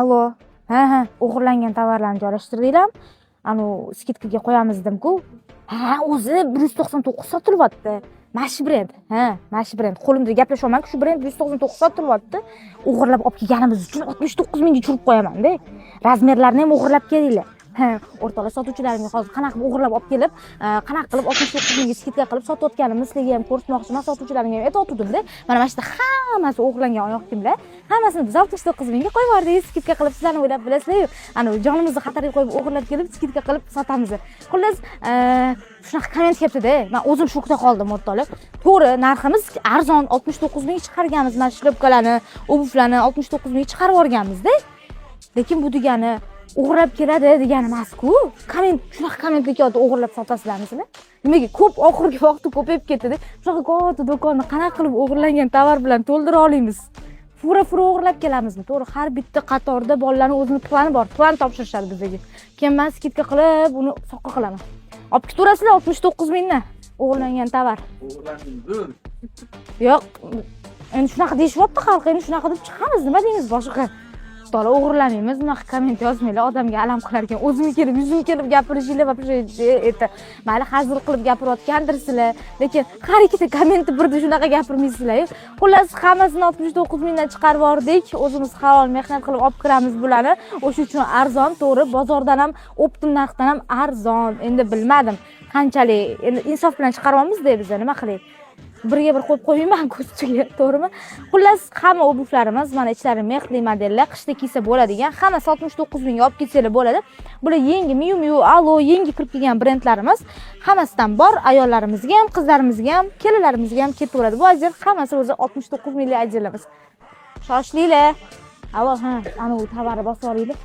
Allo. Ha, o'g'irlangan tovarlarni joylashtirdinglar. Skidkaga qo'yamiz dedim-ku. Ha, o'zi 199 sotilyapti. Mash brend. Ha, Mash brend. Qo'limda gaplashaman-ku, shu brend 199 sotilyapti. O'g'irlab olib kelganimiz uchun 69 mingga tushirib qo'yaman-da. Razmerlarni ham o'g'irlab keldinglar. Ha, o'rtoqlar sotuvchilarimga hozir qanaqa o'g'irlab olib kelib, qanaqa qilib 69 mingga skidka qilib sotayotganimni sizlarga ham ko'rsatmoqchiman, sotuvchilarimga ham aytayotgandim-da. Mana mana shu hammasi o'g'irlangan oyoq kiyimlar. Hammasini biz 69 mingga qo'yib yubordik, skidka qilib sizlarni o'ylab bilasizlar-ku. Jonimizni xatarga qo'yib o'g'irlab kelib skidka qilib sotamiz. Xullas, shunaqa komment kelibdi-da. Men o'zim shokda qoldim, o'rtoqlar. To'g'ri, narximiz arzon 69 ming chiqarganmiz, mana shlopkalarni, obuvlarni 69 ming chiqarib yuborganmiz-da. Lekin bu degani o'g'irlab keladi degani emas-ku. Shunaqa kommentlar kelyapti, o'g'irlab sotasizlarmi sizlar? Nimaga ko'p oxirgi vaqtda ko'payib ketdi-da. Shunaqa katta do'konni qanaqa qilib o'g'irlangan tovar bilan to'ldira olamiz? Fura o'g'irlab kelamizmi? To'g'ri, har bitta qatorda bolalarning o'zini plani bor. Plan topshirishadi bizga. Keyin men skidka qilib, uni soqqa qilaman. Olib keturasizlar 69 mingdan o'g'irlangan tovar. O'g'irlandingiz. Yo'q, endi shunaqa deyishyapti xalq, endi shunaqa deb chiqamiz, nima deyingiz boshqa? To'la o'g'irlamaymiz, bunaqa komment yozmanglar, odamga alam qilar ekan. O'zim kelib, yuzim kelib gapirishinglar va mayli hazil qilib gapirayotgandirsizlar, lekin har ikkita kommentni birda shunaqa gapirmaysizlar. Xullas, hammasini 69 mingdan chiqarib yubordik. O'zimiz halol mehnat qilib olib kiramiz bularni. O'sha uchun arzon, to'g'ri, bozordan ham, optim narxdan ham arzon. Endi bilmadim qanchalik. Endi insof bilan chiqaryapmiz-da biz, nima qilaylik? Birga bir qo'yib qo'ymayman ko'stiga, to'g'rimi? Xullas, hamma obuvlarimiz mana ichlari mexli modellar, qishda kiysa bo'ladigan, hammasi 69 mingga olib ketsanglar bo'ladi. Bular yangi Miu, Allo, yangi kirib kelgan brendlarimiz. Hammasidan bor, ayollarimizga ham, qizlarimizga ham, kelinlarimizga ham ketaveradi. Bu ajr hammasi o'zi 69 minglik ajrlarimiz. Shoshilinglar. Avval ana u tovarni bosib olinglar.